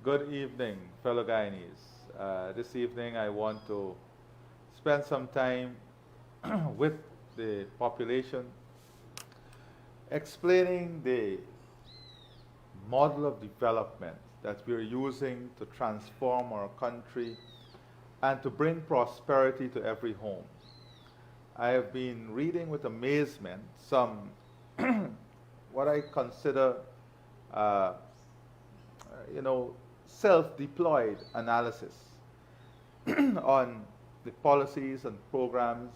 Good evening, fellow Guyanese. This evening I want to spend some time with the population explaining the model of development that we're using to transform our country and to bring prosperity to every home. I have been reading with amazement some what I consider, uh, you know, self-deployed analysis on the policies and programs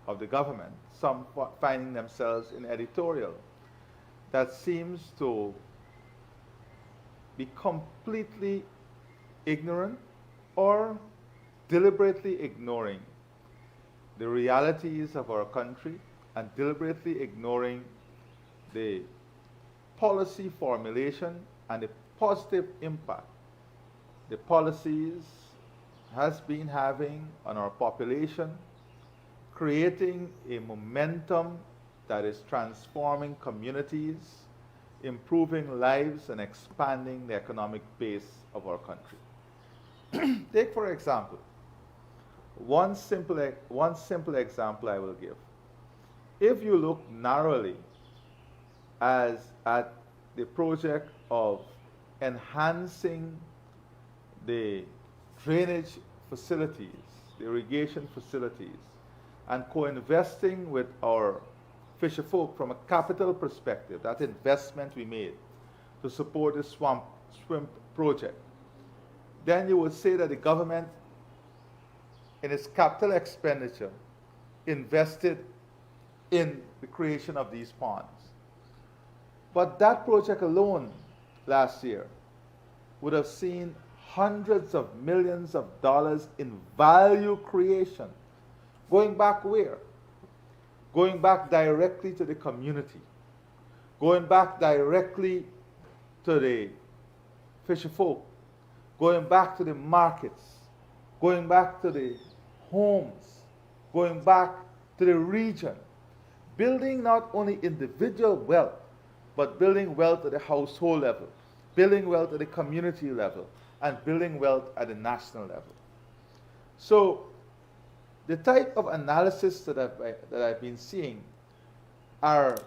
of the government, some finding themselves in editorial that seems to be completely ignorant or deliberately ignoring the realities of our country and deliberately ignoring the policy formulation and the positive impact the policies has been having on our population, creating a momentum that is transforming communities, improving lives, and expanding the economic base of our country. Take, for example, one simple example I will give. If you look narrowly at the project of enhancing the drainage facilities, the irrigation facilities, and co-investing with our fisher folk from a capital perspective, that investment we made to support the swamp project, then you would say that the government, in its capital expenditure, invested in the creation of these ponds. But that project alone last year would have seen hundreds of millions of dollars in value creation. Going back where? Going back directly to the community. Going back directly to the fisher folk. Going back to the markets. Going back to the homes. Going back to the region. Building not only individual wealth, but building wealth at the household level, building wealth at the community level, and building wealth at the national level. So the type of analysis that I've been seeing are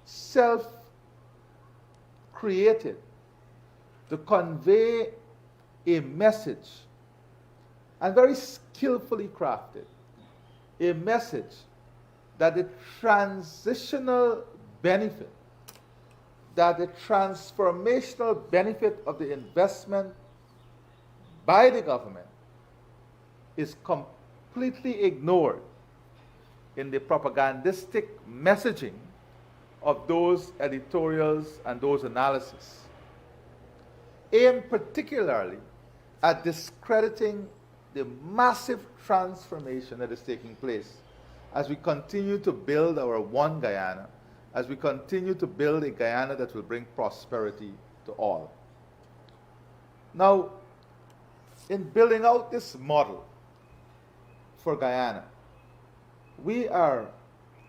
self-created to convey a message, and very skillfully crafted, a message that the transitional benefit, that the transformational benefit of the investment by the government is completely ignored in the propagandistic messaging of those editorials and those analyses, aimed particularly at discrediting the massive transformation that is taking place as we continue to build our one Guyana, as we continue to build a Guyana that will bring prosperity to all. Now, in building out this model for Guyana, we are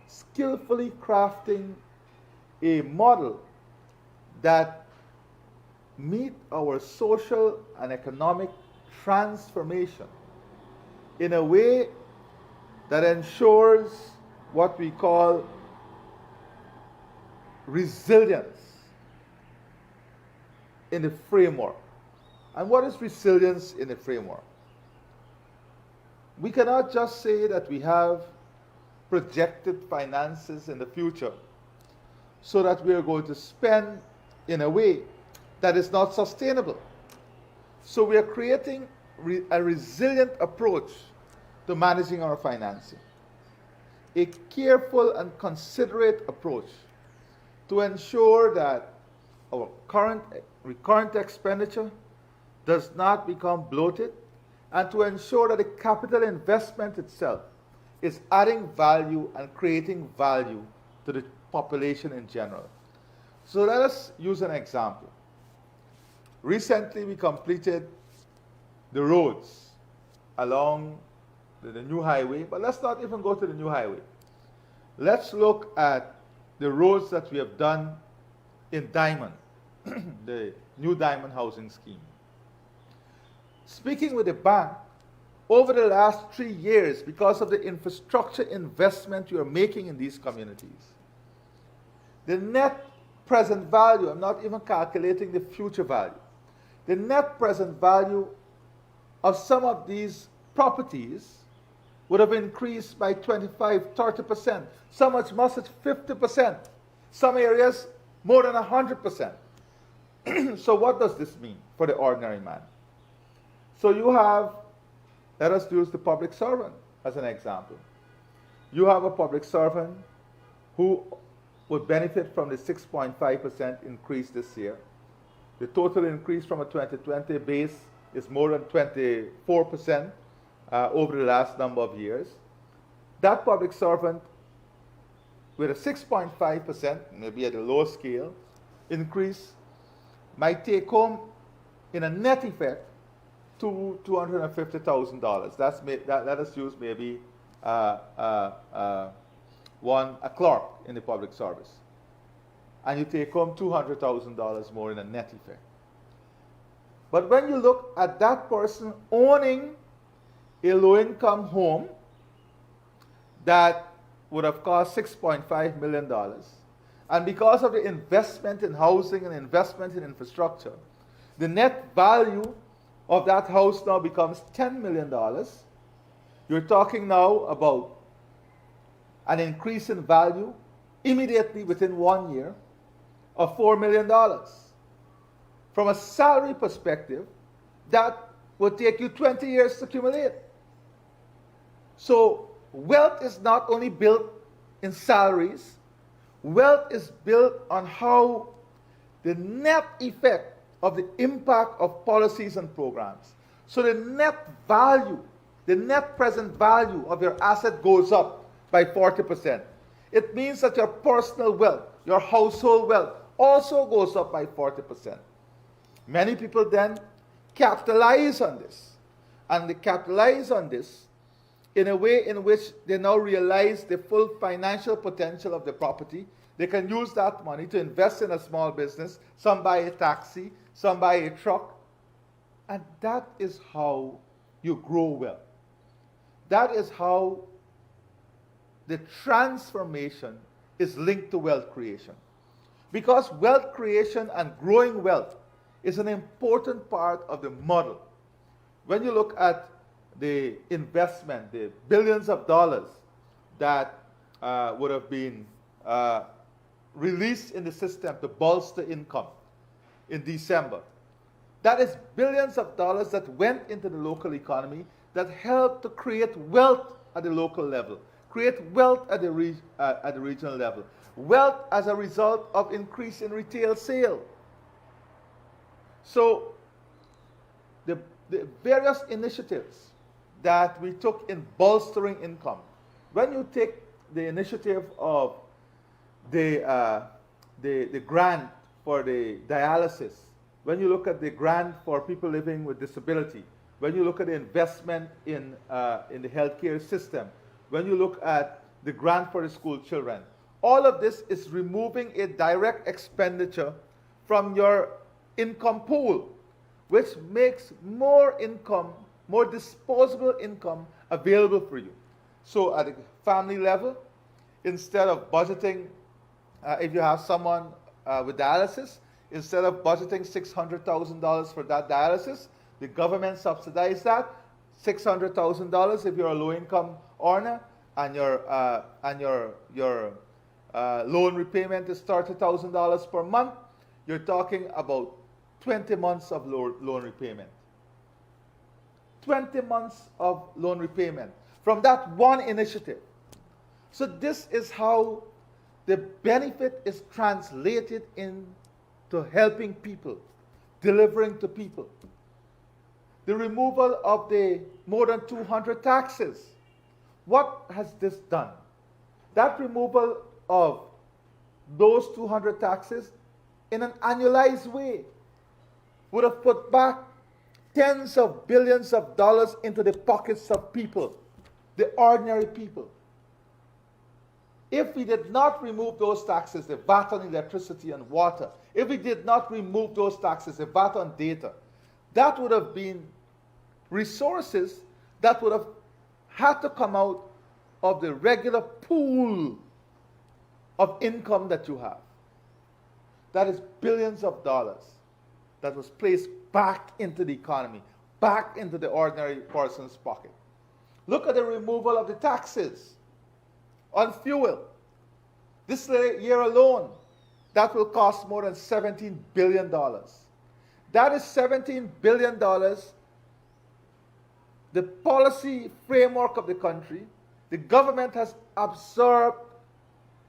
skillfully crafting a model that meet our social and economic transformation in a way that ensures what we call resilience in the framework. And what is resilience in the framework? We cannot just say that we have projected finances in the future so that we are going to spend in a way that is not sustainable. So we are creating a resilient approach to managing our financing, a careful and considerate approach to ensure that our recurrent expenditure does not become bloated, and to ensure that the capital investment itself is adding value and creating value to the population in general. So let us use an example. Recently we completed the roads along the new highway, but let's not even go to the new highway. Let's look at the roads that we have done in Diamond, the new Diamond housing scheme. speaking with the bank, over the last 3 years, because of the infrastructure investment you are making in these communities, the net present value, I'm not even calculating the future value, the net present value of some of these properties would have increased by 25, 30%. Some as much as 50%. Some areas more than 100%. So what does this mean for the ordinary man? So you have, let us use the public servant as an example. You have a public servant who would benefit from the 6.5% increase this year. The total increase from a 2020 base is more than 24% over the last number of years. That public servant with a 6.5%, maybe at a lower scale, increase might take home in a net effect to $250,000. Let us use maybe a clerk in the public service. And you take home $200,000 more in a net effect. But when you look at that person owning a low-income home that would have cost $6.5 million, and because of the investment in housing and investment in infrastructure, the net value of that house now becomes $10 million. You're talking now about an increase in value immediately within 1 year of $4 million. From a salary perspective, that would take you 20 years to accumulate. So wealth is not only built in salaries, wealth is built on how the net effect of the impact of policies and programs. So the net value, the net present value of your asset goes up by 40%. It means that your personal wealth, your household wealth, also goes up by 40%. Many people then capitalize on this. And they capitalize on this in a way in which they now realize the full financial potential of the property. They can use that money to invest in a small business. Some buy a taxi, some buy a truck. And that is how you grow wealth. That is how the transformation is linked to wealth creation. Because wealth creation and growing wealth is an important part of the model. When you look at the investment, the billions of dollars that would have been released in the system to bolster income in December, that is billions of dollars that went into the local economy that helped to create wealth at the local level, create wealth at the regional level, wealth as a result of increase in retail sale. So the various initiatives that we took in bolstering income, when you take the initiative of the grant for the dialysis, when you look at the grant for people living with disability, when you look at the investment in the healthcare system, when you look at the grant for the school children, all of this is removing a direct expenditure from your income pool, which makes more income, more disposable income available for you. So at a family level, instead of budgeting, if you have someone with dialysis, instead of budgeting $600,000 for that dialysis, the government subsidizes that $600,000 if you're a low-income earner, and your loan repayment is $30,000 per month. You're talking about 20 months of loan repayment. 20 months of loan repayment from that one initiative. So this is how the benefit is translated into helping people, delivering to people. The removal of the more than 200 taxes. What has this done? That removal of those 200 taxes in an annualized way would have put back tens of billions of dollars into the pockets of people, the ordinary people. If we did not remove those taxes, the VAT on electricity and water, if we did not remove those taxes, the VAT on data, that would have been resources that would have had to come out of the regular pool of income that you have. That is billions of dollars that was placed back into the economy, back into the ordinary person's pocket. Look at the removal of the taxes on fuel. This year alone, that will cost more than $17 billion. That is $17 billion, the policy framework of the country, the government has absorbed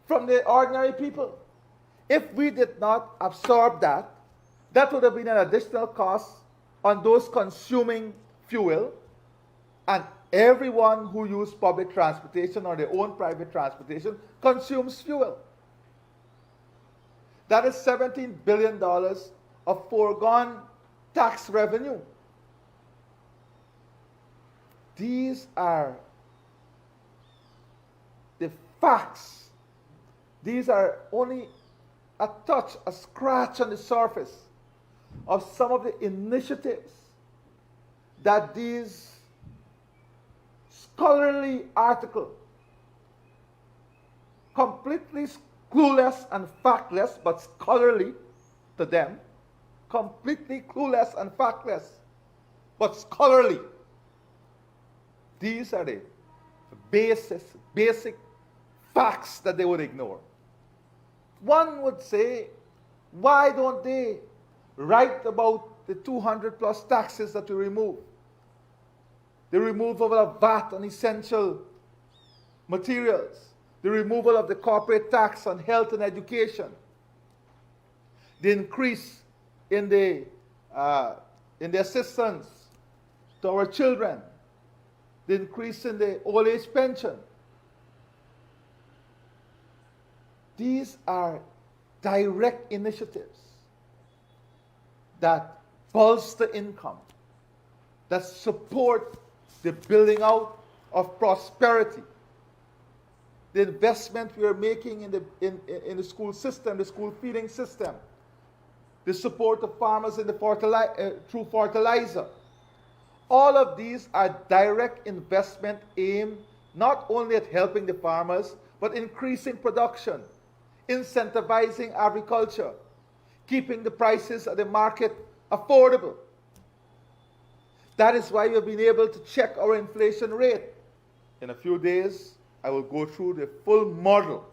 from the ordinary people. If we did not absorb that, that would have been an additional cost on those consuming fuel, and everyone who uses public transportation or their own private transportation consumes fuel. That is $17 billion of foregone tax revenue. These are the facts. These are only a touch, a scratch on the surface of some of the initiatives that these scholarly articles, completely clueless and factless, but scholarly to them, completely clueless and factless, but scholarly. These are the basic facts that they would ignore. One would say, why don't they write about the 200 plus taxes that we remove? The removal of VAT on essential materials, the removal of the corporate tax on health and education, the increase in the assistance to our children, the increase in the old age pension. These are direct initiatives that bolster income, that support the building out of prosperity, the investment we are making in the school system, the school feeding system, the support of farmers in through fertilizer. All of these are direct investment aimed not only at helping the farmers, but increasing production, incentivizing agriculture, keeping the prices at the market affordable. That is why we've been able to check our inflation rate. In a few days, I will go through the full model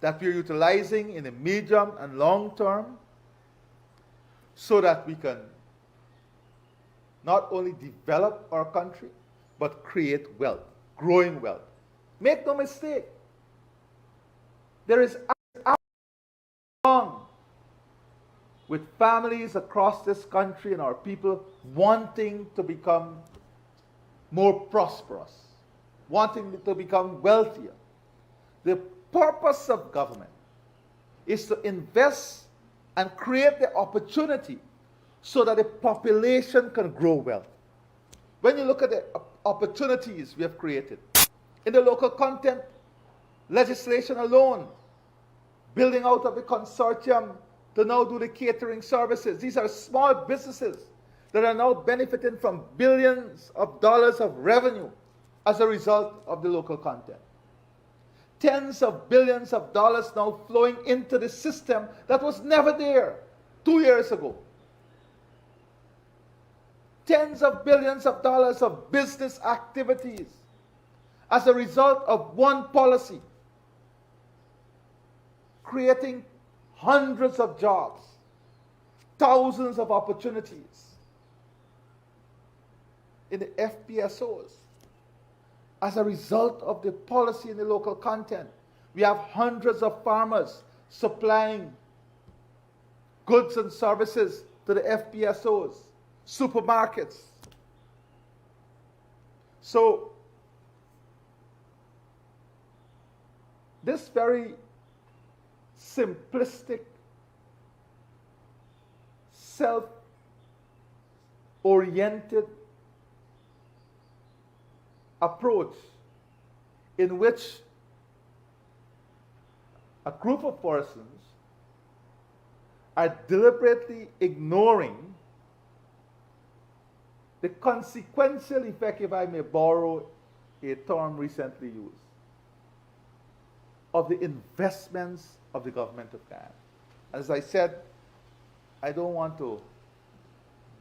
that we're utilizing in the medium and long term so that we can not only develop our country, but create wealth, growing wealth. Make no mistake, there is wrong with families across this country and our people wanting to become more prosperous, wanting to become wealthier. The purpose of government is to invest and create the opportunity so that the population can grow wealth. When you look at the opportunities we have created in the local content legislation alone, building out of the consortium to now do the catering services. These are small businesses that are now benefiting from billions of dollars of revenue as a result of the local content. Tens of billions of dollars now flowing into the system that was never there 2 years ago. Tens of billions of dollars of business activities as a result of one policy, creating hundreds of jobs, thousands of opportunities in the FPSOs. As a result of the policy in the local content, we have hundreds of farmers supplying goods and services to the FPSOs, supermarkets. So, this very simplistic, self-oriented approach in which a group of persons are deliberately ignoring the consequential effect, if I may borrow a term recently used, of the investments of the government of Ghana. As I said, I don't want to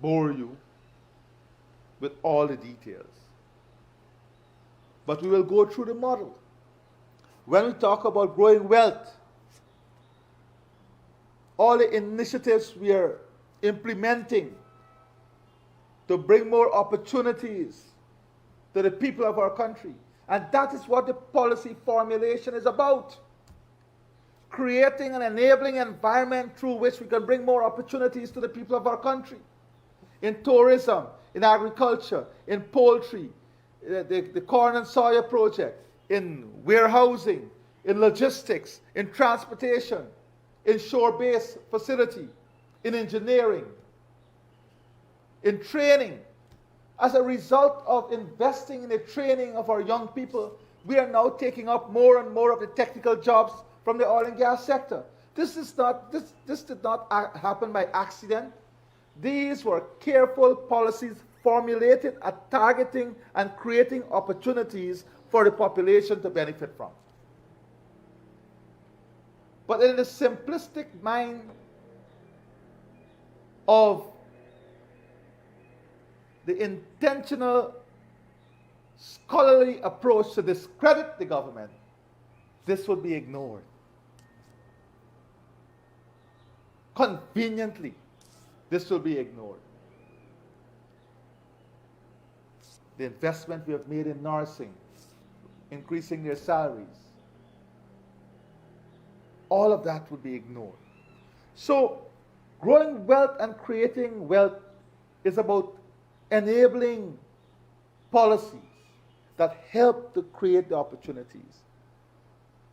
bore you with all the details, but we will go through the model. When we talk about growing wealth, all the initiatives we are implementing to bring more opportunities to the people of our country. And that is what the policy formulation is about. Creating an enabling environment through which we can bring more opportunities to the people of our country. In tourism, in agriculture, in poultry, the corn and soya project, in warehousing, in logistics, in transportation, in shore-based facility, in engineering, in training. As a result of investing in the training of our young people, we are now taking up more and more of the technical jobs from the oil and gas sector. This did not happen by accident. These were careful policies formulated at targeting and creating opportunities for the population to benefit from. But in the simplistic mind of the intentional scholarly approach to discredit the government, this would be ignored. Conveniently, this will be ignored. The investment we have made in nursing, increasing their salaries, all of that would be ignored. So, growing wealth and creating wealth is about enabling policies that help to create the opportunities.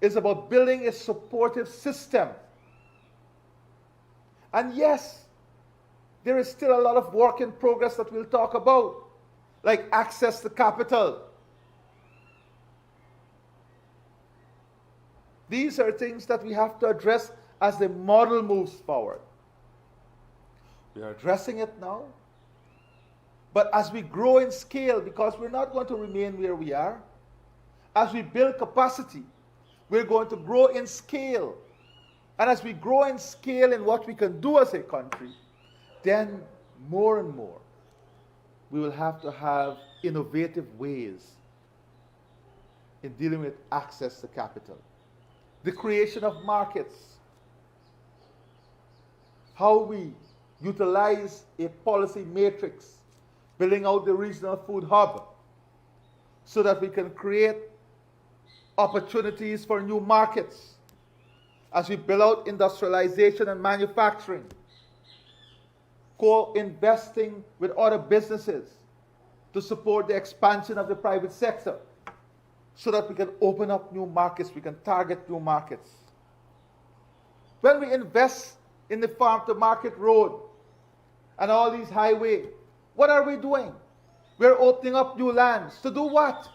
It's about building a supportive system. And yes, there is still a lot of work in progress that we'll talk about, like access to capital. These are things that we have to address as the model moves forward. We are addressing it now. But as we grow in scale, because we're not going to remain where we are, as we build capacity, we're going to grow in scale. And as we grow in scale in what we can do as a country, then more and more, we will have to have innovative ways in dealing with access to capital. The creation of markets, how we utilize a policy matrix, building out the regional food hub so that we can create opportunities for new markets as we build out industrialization and manufacturing, co-investing with other businesses to support the expansion of the private sector so that we can open up new markets, we can target new markets. When we invest in the farm-to-market road and all these highways, what are we doing? We're opening up new lands. To do what?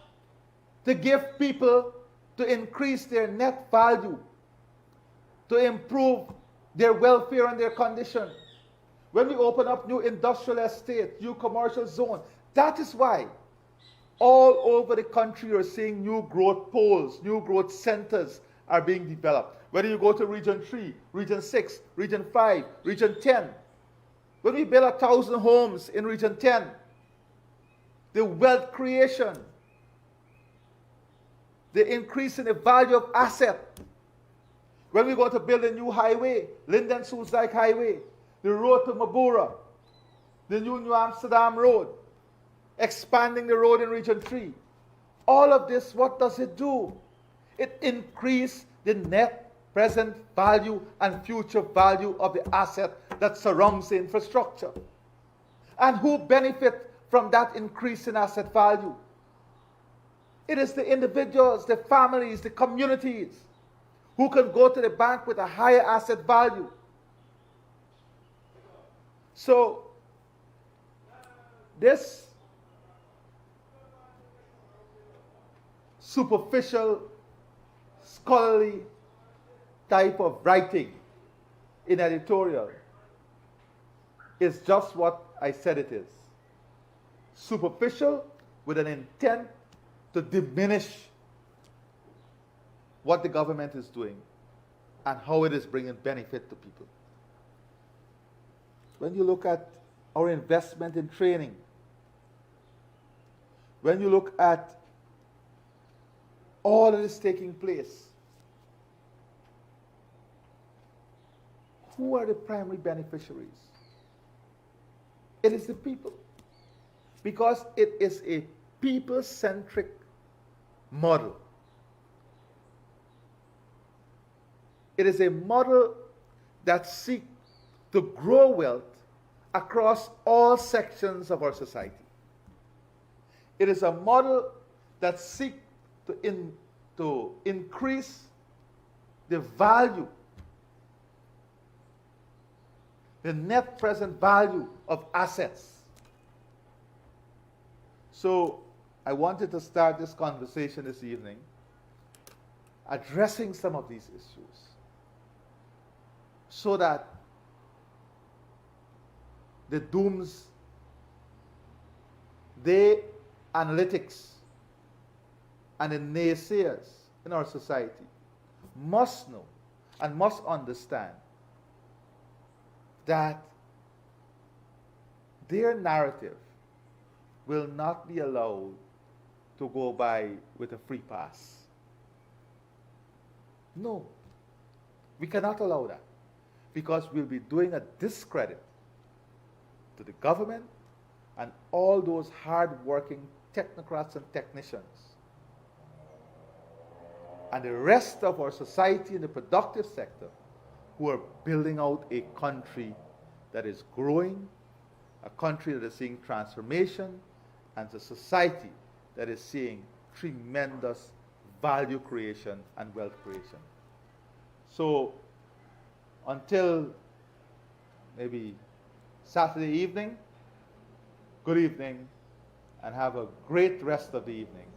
To give people, to increase their net value, to improve their welfare and their condition. When we open up new industrial estates, new commercial zones, that is why all over the country you're seeing new growth poles, new growth centers are being developed. Whether you go to Region 3, Region 6, Region 5, Region 10, when we build 1,000 homes in Region 10, the wealth creation, the increase in the value of asset. When we're going to build a new highway, Linden-Soesdijk Highway, the road to Mabura, the New Amsterdam Road, expanding the road in Region 3. All of this, what does it do? It increases the net present value and future value of the asset that surrounds the infrastructure. And who benefit from that increase in asset value? It is the individuals, the families, the communities who can go to the bank with a higher asset value. So, this superficial, scholarly type of writing in editorial is just what I said it is. superficial with an intent to diminish what the government is doing and how it is bringing benefit to people. When you look at our investment in training, when you look at all that is taking place, who are the primary beneficiaries? It is the people. Because it is a people-centric model. It is a model that seeks to grow wealth across all sections of our society. It is a model that seeks to increase the value, the net present value of assets. So I wanted to start this conversation this evening addressing some of these issues so that the doomsday analytics and the naysayers in our society must know and must understand that their narrative will not be allowed to go by with a free pass. No, we cannot allow that, because we'll be doing a discredit to the government and all those hard-working technocrats and technicians and the rest of our society in the productive sector who are building out a country that is growing, a country that is seeing transformation, and a society that is seeing tremendous value creation and wealth creation. So until maybe Saturday evening, good evening, and have a great rest of the evening.